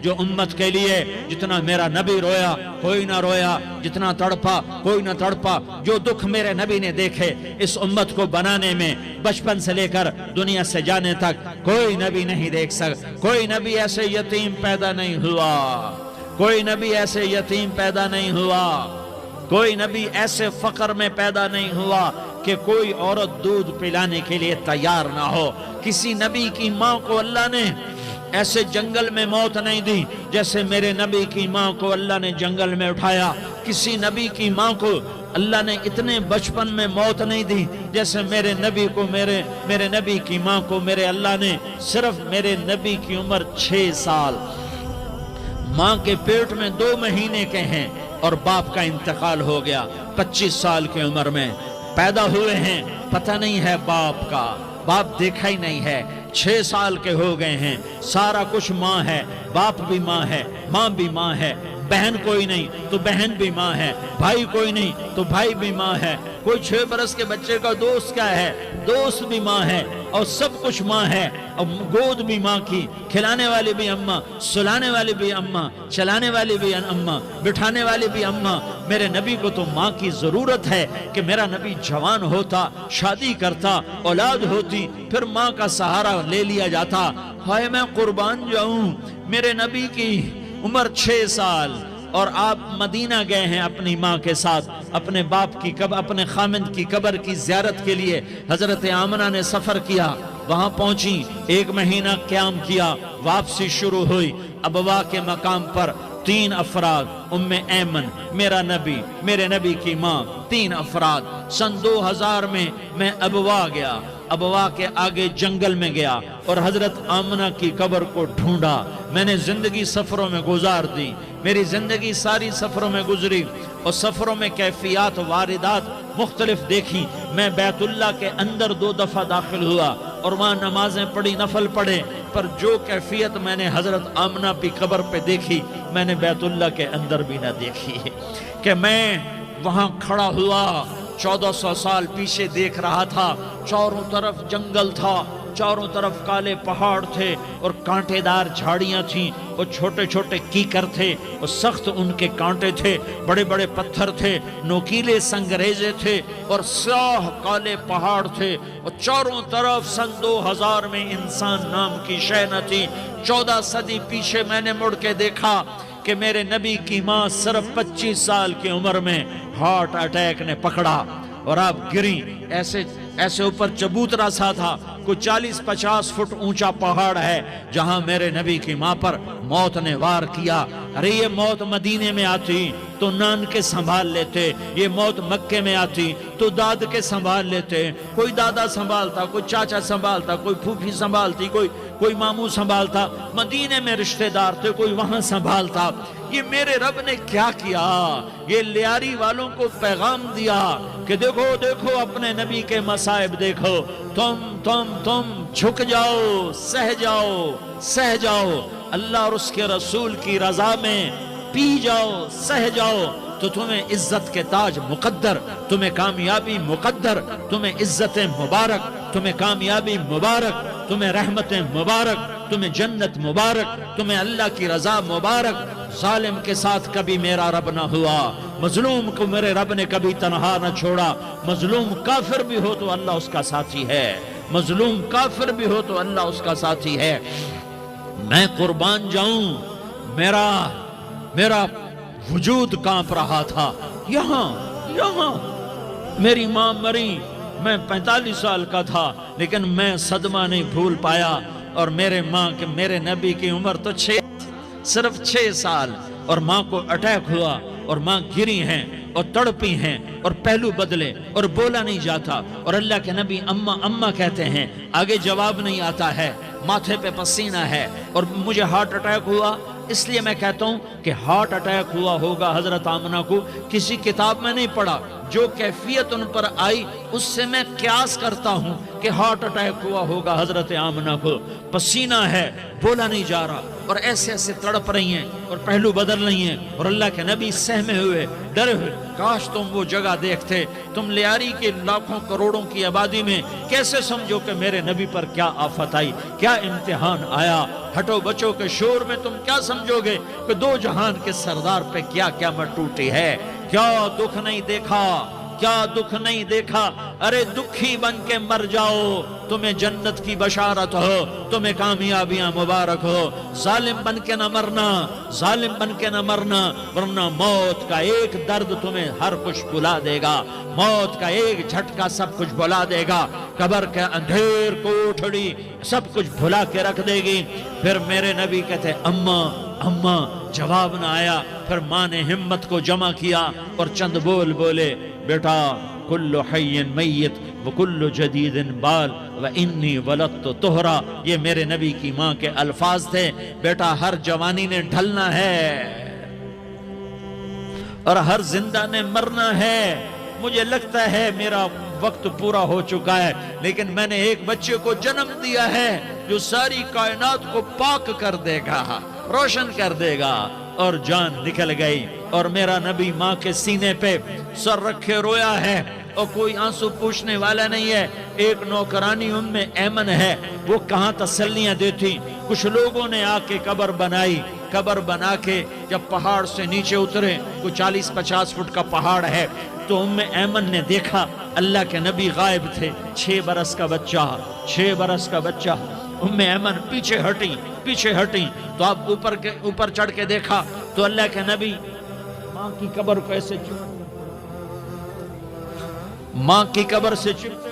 جو امت کے لیے جتنا میرا نبی رویا کوئی نہ رویا، جتنا تڑپا کوئی نہ تڑپا، جو دکھ میرے نبی نے دیکھے اس امت کو بنانے میں بچپن سے لے کر دنیا سے جانے تک کوئی نبی نہیں دیکھ سکتا۔ کوئی نبی ایسے یتیم پیدا نہیں ہوا، کوئی نبی ایسے یتیم پیدا نہیں ہوا، کوئی نبی ایسے فقر میں پیدا نہیں ہوا کہ کوئی عورت دودھ پلانے کے لیے تیار نہ ہو۔ کسی نبی کی ماں کو اللہ نے ایسے جنگل میں موت نہیں دی جیسے میرے نبی کی ماں کو اللہ نے جنگل میں اٹھایا۔ کسی نبی کی ماں کو اللہ نے اتنے بچپن میں موت نہیں دی جیسے میرے نبی کو میرے نبی کی ماں کو میرے اللہ نے صرف میرے نبی کی عمر 6 سال، ماں کے پیٹ میں 2 مہینے کے ہیں اور باپ کا انتقال ہو گیا 25 سال کی عمر میں پیدا ہوئے ہیں، پتہ نہیں ہے باپ کا، باپ دیکھا ہی نہیں ہے، 6 سال کے ہو گئے ہیں، سارا کچھ ماں ہے، باپ بھی ماں ہے، ماں بھی ماں ہے، بہن کوئی نہیں تو بہن بھی ماں ہے، بھائی کوئی نہیں تو بھائی بھی ماں ہے، کوئی 6 برس کے بچے کا دوست کیا ہے، دوست بھی ماں ہے، اور سب کچھ ماں ہے، اور گود بھی ماں کی، کھلانے والی بھی اماں، سلانے والی بھی اماں، چلانے والی بھی اماں، بٹھانے والی بھی اماں۔ میرے نبی کو تو ماں کی ضرورت ہے کہ میرا نبی جوان ہوتا، شادی کرتا، اولاد ہوتی، پھر ماں کا سہارا لے لیا جاتا۔ ہائے میں قربان جاؤں، میرے نبی کی عمر 6 سال اور آپ مدینہ گئے ہیں اپنی ماں کے ساتھ، اپنے باپ کی اپنے خامند کی قبر کی زیارت کے لیے حضرت آمنہ نے سفر کیا، وہاں پہنچی، 1 مہینہ قیام کیا، واپسی شروع ہوئی۔ ابوا کے مقام پر 3 افراد، ام ایمن، میرا نبی، میرے نبی کی ماں، 3 افراد۔ سن 2000 میں ابوا گیا، ابوا کے آگے جنگل میں گیا اور حضرت آمنہ کی قبر کو ڈھونڈا۔ میں نے زندگی سفروں میں گزار دی، میری زندگی ساری سفروں میں گزری، اور سفروں میں کیفیات واردات مختلف دیکھی۔ میں بیت اللہ کے اندر 2 دفعہ داخل ہوا اور وہاں نمازیں پڑھی، نفل پڑھے، پر جو کیفیت میں نے حضرت آمنہ کی قبر پہ دیکھی میں نے بیت اللہ کے اندر بھی نہ دیکھی۔ کہ میں وہاں کھڑا ہوا، 1400 سال پیچھے دیکھ رہا تھا، چاروں طرف جنگل تھا، چاروں طرف کالے پہاڑ تھے اور کانٹے دار جھاڑیاں تھیں، اور چھوٹے چھوٹے کیکر تھے اور سخت ان کے کانٹے تھے، بڑے بڑے پتھر تھے، نوکیلے سنگریزے تھے اور سیاہ کالے پہاڑ تھے، اور چاروں طرف سن 2000 میں انسان نام کی شے نہ تھی۔ 14 صدی پیچھے میں نے مڑ کے دیکھا کہ میرے نبی کی ماں صرف 25 سال کی عمر میں ہارٹ اٹیک نے پکڑا اور آپ گری۔ ایسے اوپر چبوترا سا تھا، کوئی 40-50 فٹ اونچا پہاڑ ہے جہاں میرے نبی کی ماں پر موت نے وار کیا۔ ارے یہ موت مدینے میں آتی تو نان کے سنبھال لیتے، یہ موت مکے میں آتی تو داد کے سنبھال لیتے، کوئی دادا سنبھالتا، کوئی چاچا سنبھالتا، کوئی پھوپھی سنبھالتی، کوئی ماموں سنبھالتا، مدینے میں رشتہ دار تھے، کوئی وہاں سنبھالتا۔ یہ میرے رب نے کیا کیا؟ یہ لیاری والوں کو پیغام دیا کہ دیکھو دیکھو اپنے نبی کے مصائب دیکھو، تم جھک جاؤ، سہ جاؤ، اللہ اور اس کے رسول کی رضا میں پی جاؤ، سہ جاؤ، تو تمہیں عزت کے تاج مقدر، تمہیں کامیابی مقدر، تمہیں عزت مبارک، تمہیں کامیابی مبارک، تمہیں رحمت مبارک، تمہیں جنت مبارک، تمہیں اللہ کی رضا مبارک۔ ظالم کے ساتھ کبھی میرا رب نہ ہوا، مظلوم کو میرے رب نے کبھی تنہا نہ چھوڑا۔ مظلوم کافر بھی ہو تو اللہ اس کا ساتھی ہے، مظلوم کافر بھی ہو تو اللہ اس کا ساتھی ہے۔ میں قربان جاؤں، میرا وجود کانپ رہا تھا۔ یہاں میری ماں مری، میں 45 سال کا تھا، لیکن میں صدمہ نہیں بھول پایا، اور میرے نبی کی عمر تو صرف 6 سال، اور ماں کو اٹیک ہوا اور ماں گری ہیں اور تڑپی ہیں اور پہلو بدلے اور بولا نہیں جاتا، اور اللہ کے نبی اماں کہتے ہیں، آگے جواب نہیں آتا ہے، ماتھے پہ پسینہ ہے، اور مجھے ہارٹ اٹیک ہوا۔ اس لیے میں کہتا ہوں کہ ہارٹ اٹیک ہوا ہوگا حضرت آمنہ کو، کسی کتاب میں نہیں پڑھا، جو کیفیت ان پر آئی اس سے میں قیاس کرتا ہوں کہ کہ ہارٹ اٹیک ہوا ہوگا حضرت آمنہ کو، پسینہ ہے، بولا نہیں جا رہا، اور ایسے ایسے تڑپ رہی ہیں اور پہلو بدل رہی ہیں، اور اللہ کے نبی سہمے ہوئے، ڈرے ہوئے۔ کاش تم وہ جگہ دیکھتے، تم لیاری کے لاکھوں کروڑوں کی آبادی میں کیسے سمجھو کہ میرے نبی پر کیا آفت آئی، کیا امتحان آیا۔ ہٹو بچوں کے شور میں تم کیا سمجھو گے کہ دو جہان کے سردار پہ کیا قیامت ٹوٹی ہے۔ کیا دکھ نہیں دیکھا، کیا دکھ نہیں دیکھا، ارے دکھی بن کے مر جاؤ، تمہیں جنت کی بشارت ہو، تمہیں کامیابیاں مبارک ہو۔ ظالم بن کے نہ مرنا، ظالم بن کے نہ مرنا، ورنہ موت کا ایک درد تمہیں ہر کچھ بھلا دے گا، موت کا ایک جھٹکا سب کچھ بھلا دے گا، قبر کے اندھیر کوٹھڑی سب کچھ بھلا کے رکھ دے گی۔ پھر میرے نبی کہتے اماں اماں، جواب نہ آیا۔ پھر ماں نے ہمت کو جمع کیا اور چند بول بولے، بیٹا کل حی میت وکل جدید بال وانی ولدت طہرا، یہ میرے نبی کی ماں کے الفاظ تھے۔ بیٹا ہر جوانی نے ڈھلنا ہے اور ہر زندہ نے مرنا ہے۔ مجھے لگتا ہے میرا وقت پورا ہو چکا ہے، لیکن میں نے ایک بچے کو جنم دیا ہے جو ساری کائنات کو پاک کر دے گا، روشن کر دے گا۔ اور جان نکل گئی، اور میرا نبی ماں کے سینے پہ سر رکھے رویا ہے، اور کوئی آنسو پوچھنے والا نہیں ہے۔ ایک نوکرانی ام ایمن ہے، وہ کہاں تسلیاں دیتی۔ کچھ لوگوں نے آ کے قبر بنائی، قبر بنا کے جب پہاڑ سے نیچے اترے، کوئی 40-50 فٹ کا پہاڑ ہے، تو ام ایمن نے دیکھا اللہ کے نبی غائب تھے، 6 برس کا بچہ، 6 برس کا بچہ۔ ام ایمن پیچھے ہٹی تو آپ اوپر چڑھ کے دیکھا تو اللہ کے نبی ماں کی قبر کو ایسے ماں کی قبر سے چپتے،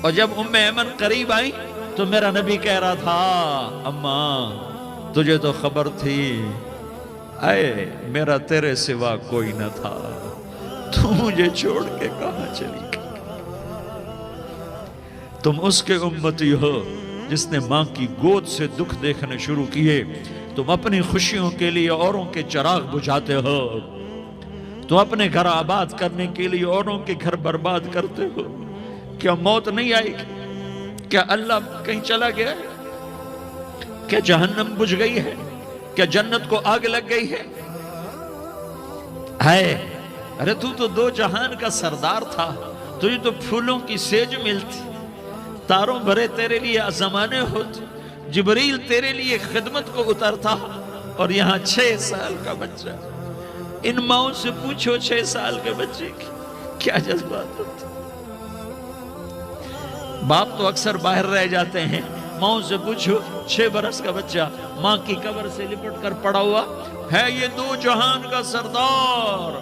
اور جب ام ایمن قریب آئی تو میرا نبی کہہ رہا تھا اماں تجھے تو خبر تھی، اے میرا تیرے سوا کوئی نہ تھا، تو مجھے چھوڑ کے کہاں چلی گئی۔ تم اس کے امتی ہو جس نے ماں کی گود سے دکھ دیکھنے شروع کیے۔ تم اپنی خوشیوں کے لیے اوروں کے چراغ بجھاتے ہو، تم اپنے گھر آباد کرنے کے لیے اوروں کے گھر برباد کرتے ہو۔ کیا موت نہیں آئے گی؟ کیا اللہ کہیں چلا گیا ہے؟ کیا جہنم بجھ گئی ہے؟ کیا جنت کو آگ لگ گئی ہے؟ ارے تو دو جہان کا سردار تھا، تجھے تو پھولوں کی سیج ملتی، تاروں بھرے تیرے لیے زمانے ہوتے، جبریل تیرے لیے خدمت کو اترتا، اور یہاں 6 سال کا بچہ۔ ان ماؤں سے پوچھو 6 سال کے بچے کی کیا جذبات ہوتے۔ باپ تو اکثر باہر رہ جاتے ہیں، ماؤں سے پوچھو 6 برس کا بچہ ماں کی قبر سے لپٹ کر پڑا ہوا ہے۔ یہ دو جہان کا سردار،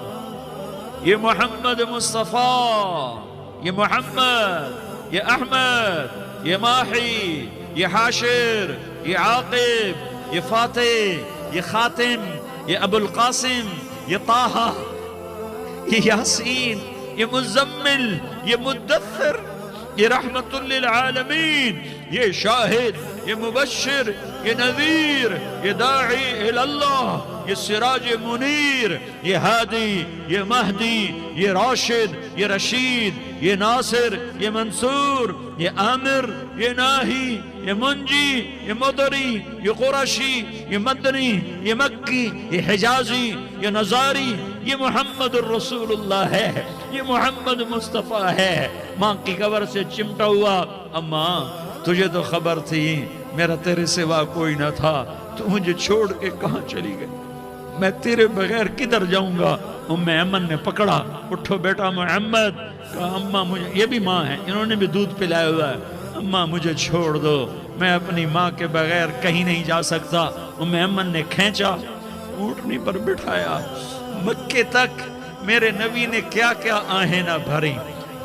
یہ محمد مصطفیٰ، یہ محمد، یہ احمد، یہ ماحی، یہ حاشر، یہ عاقب، یہ فاتح، یہ خاتم، یہ ابو القاسم، یہ طٰہٰ، یہ یاسین، یہ مزمل، یہ مدثر، یہ رحمت للعالمین، یہ شاہد، یہ مبشر، یہ نذیر، یہ داعی اللہ، یہ سراج منیر، یہ ہادی، یہ مہدی، یہ راشد، یہ رشید، یہ ناصر، یہ منصور، یہ عامر، یہ ناہی، یہ منجی، یہ مدری، یہ قرشی، یہ مدنی، یہ مکی، یہ حجازی، یہ نظاری، یہ محمد الرسول اللہ ہے، یہ محمد مصطفیٰ ہے۔ ماں کی قبر سے چمٹا ہوا، اماں تجھے تو خبر تھی میرا تیرے سوا کوئی نہ تھا، تو مجھے چھوڑ کے کہاں چلی گئی، میں تیرے بغیر کدھر جاؤں گا۔ ام ایمن نے پکڑا، اٹھو بیٹا محمد، کہا اماں مجھے، یہ بھی ماں ہے، انہوں نے بھی دودھ پلایا ہوا ہے، اماں مجھے چھوڑ دو، میں اپنی ماں کے بغیر کہیں نہیں جا سکتا۔ ام ایمن نے کھینچا، اونٹنی پر بٹھایا، مکے تک میرے نبی نے کیا کیا آہیں نہ بھری،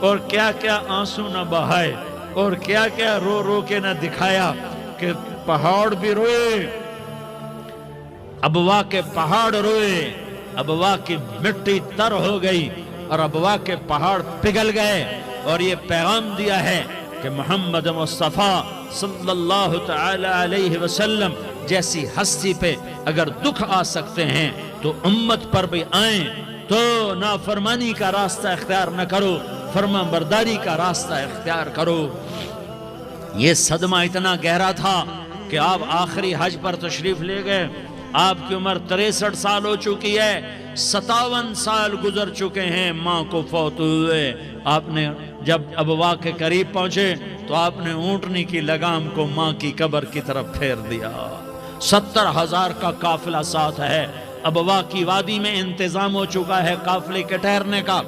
اور کیا کیا آنسو نہ بہائے، اور کیا کیا رو رو کے نہ دکھایا کہ پہاڑ بھی روئے، ابوا کے پہاڑ روئے، ابوا کی مٹی تر ہو گئی اور ابوا کے پہاڑ پگھل گئے، اور یہ پیغام دیا ہے کہ محمد مصطفیٰ صلی اللہ تعالی علیہ وسلم جیسی ہستی پہ اگر دکھ آ سکتے ہیں تو امت پر بھی آئیں، تو نافرمانی کا راستہ اختیار نہ کرو، فرما برداری کا راستہ اختیار کرو۔ یہ صدمہ اتنا گہرا تھا کہ آپ آخری حج پر تشریف لے گئے، آپ کی عمر 63 سال ہو چکی ہے، 57 سال گزر چکے ہیں ماں کو فوت ہوئے۔ آپ نے جب ابوا کے قریب پہنچے تو آپ نے اونٹنی کی لگام کو ماں کی قبر کی طرف پھیر دیا۔ 70,000 کا قافلہ ساتھ ہے، ابوا کی وادی میں انتظام ہو چکا ہے قافلے کے ٹھہرنے کا۔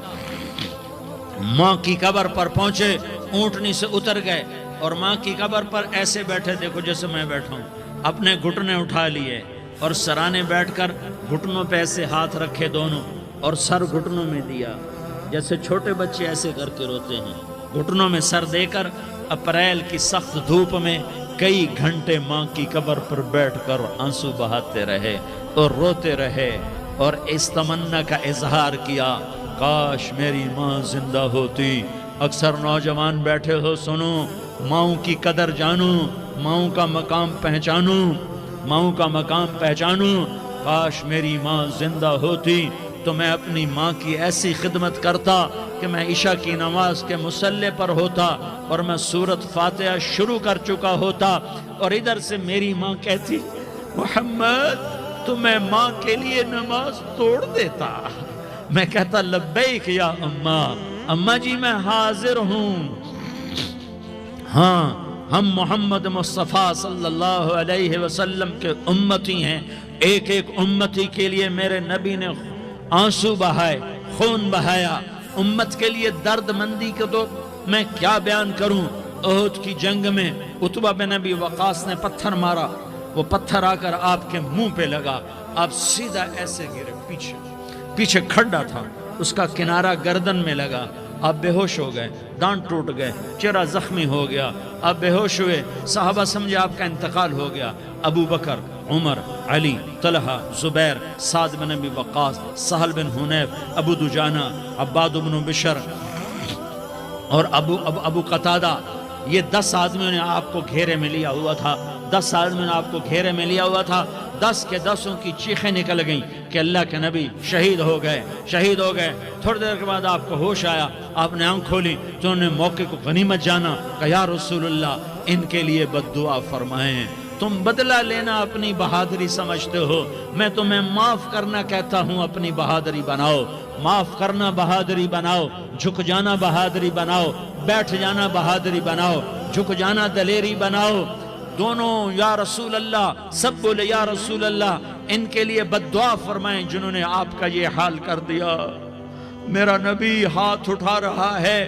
ماں کی قبر پر پہنچے، اونٹنی سے اتر گئے اور ماں کی قبر پر ایسے بیٹھے، دیکھو جیسے میں بیٹھا ہوں، اپنے گھٹنے اٹھا لیے اور سرانے بیٹھ کر گھٹنوں پہ ایسے ہاتھ رکھے دونوں اور سر گھٹنوں میں دیا، جیسے چھوٹے بچے ایسے کر کے روتے ہیں، گھٹنوں میں سر دے کر اپریل کی سخت دھوپ میں کئی گھنٹے ماں کی قبر پر بیٹھ کر آنسو بہاتے رہے اور روتے رہے اور اس تمنا کا اظہار کیا، کاش میری ماں زندہ ہوتی۔ اکثر نوجوان بیٹھے ہو، سنو، ماؤں کی قدر جانو، ماؤں کا مقام پہچانو، ماؤں کا مقام پہچانو۔ کاش میری ماں زندہ ہوتی تو میں اپنی ماں کی ایسی خدمت کرتا کہ میں عشاء کی نماز کے مصلی پر ہوتا اور میں سورۃ فاتحہ شروع کر چکا ہوتا اور ادھر سے میری ماں کہتی، محمد تو میں ماں کے لیے نماز توڑ دیتا۔ میں کہتا، لبیک یا اماں، اماں جی میں حاضر ہوں۔ ہاں، ہم محمد مصطفیٰ صلی اللہ علیہ وسلم کے امتی ہیں، ایک ایک امتی کے لیے میرے نبی نے آنسو بہائے، خون بہایا، امت کے لیے درد مندی کو تو میں کیا بیان کروں۔ احد کی جنگ میں عتبہ بن ابی وقاص نے پتھر مارا، وہ پتھر آ کر آپ کے منہ پہ لگا، آپ سیدھا ایسے گرے، پیچھے کھڈا تھا، اس کا کنارہ گردن میں لگا، آپ بے ہوش ہو گئے، دانت ٹوٹ گئے، چہرہ زخمی ہو گیا، آپ بے ہوش ہوئے، صحابہ سمجھے آپ کا انتقال ہو گیا۔ ابو بکر، عمر، علی، طلحہ، زبیر، سعد بن ابی وقاص، سہل بن حنیف، ابو دجانہ، عباد بن بشر اور ابو قتادہ، یہ 10 آدمیوں نے آپ کو گھیرے میں لیا ہوا تھا، 10 آدمیوں نے آپ کو گھیرے میں لیا ہوا تھا۔ 10 کے 10 کی چیخیں نکل گئیں کہ اللہ کے نبی شہید ہو گئے، شہید ہو گئے۔ تھوڑی دیر کے بعد آپ کو ہوش آیا، آپ نے آنکھ کھولی تو انہوں نے موقع کو غنیمت جانا کہ یا رسول اللہ ان کے لیے بد دعا فرمائیں، تم بدلہ لینا اپنی بہادری سمجھتے ہو، میں تمہیں معاف کرنا کہتا ہوں، اپنی بہادری بناؤ، معاف کرنا بہادری بناؤ، جھک جانا بہادری بناؤ، بیٹھ جانا بہادری بناؤ، جھک جانا دلیری بناؤ۔ دونوں یا رسول اللہ، سب بولے یا رسول اللہ، ان کے لیے بد دعا فرمائیں جنہوں نے آپ کا یہ حال کر دیا۔ میرا نبی ہاتھ اٹھا رہا ہے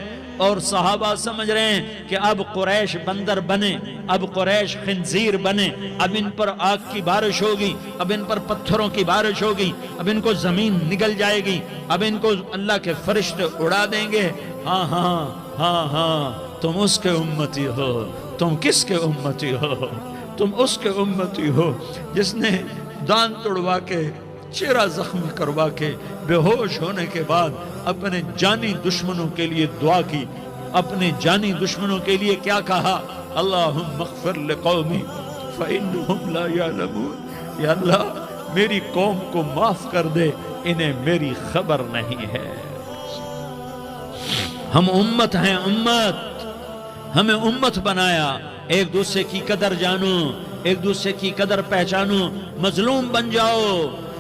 اور صحابہ سمجھ رہے ہیں کہ اب قریش بندر بنے، اب قریش خنزیر بنے، اب ان پر آگ کی بارش ہوگی، اب ان پر پتھروں کی بارش ہوگی، اب ان کو زمین نگل جائے گی، اب ان کو اللہ کے فرشتے اڑا دیں گے۔ ہاں ہاں ہاں ہاں، تم اس کے امتی ہو۔ تم کس کے امتی ہو؟ تم اس کے امتی ہو جس نے دان توڑوا کے، چہرہ زخمی کروا کے، بے ہوش ہونے کے بعد اپنے جانی دشمنوں کے لیے دعا کی، اپنے جانی دشمنوں کے لیے کیا کہا؟ اللہم اغفر لقومی فإنہم لا یعلمون، یا اللہ میری قوم کو معاف کر دے، انہیں میری خبر نہیں ہے۔ ہم امت ہیں، امت، ہمیں امت بنایا، ایک دوسرے کی قدر جانو، ایک دوسرے کی قدر پہچانو، مظلوم بن جاؤ،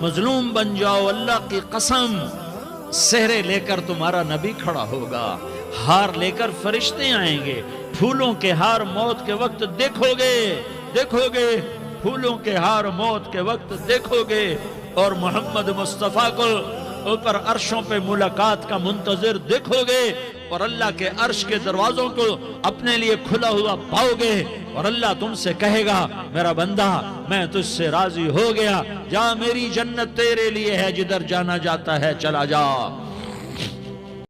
مظلوم بن جاؤ، اللہ کی قسم، سہرے لے کر تمہارا نبی کھڑا ہوگا، ہار لے کر فرشتے آئیں گے، پھولوں کے ہار موت کے وقت دیکھو گے، دیکھو گے، پھولوں کے ہار موت کے وقت دیکھو گے، اور محمد مصطفیٰ کو اوپر عرشوں پہ ملاقات کا منتظر دیکھو گے، اور اللہ کے عرش کے دروازوں کو اپنے لیے کھلا ہوا پاؤ گے، اور اللہ تم سے کہے گا میرا بندہ میں تجھ سے راضی ہو گیا، جا میری جنت تیرے لیے ہے، جدھر جانا جاتا ہے چلا جا۔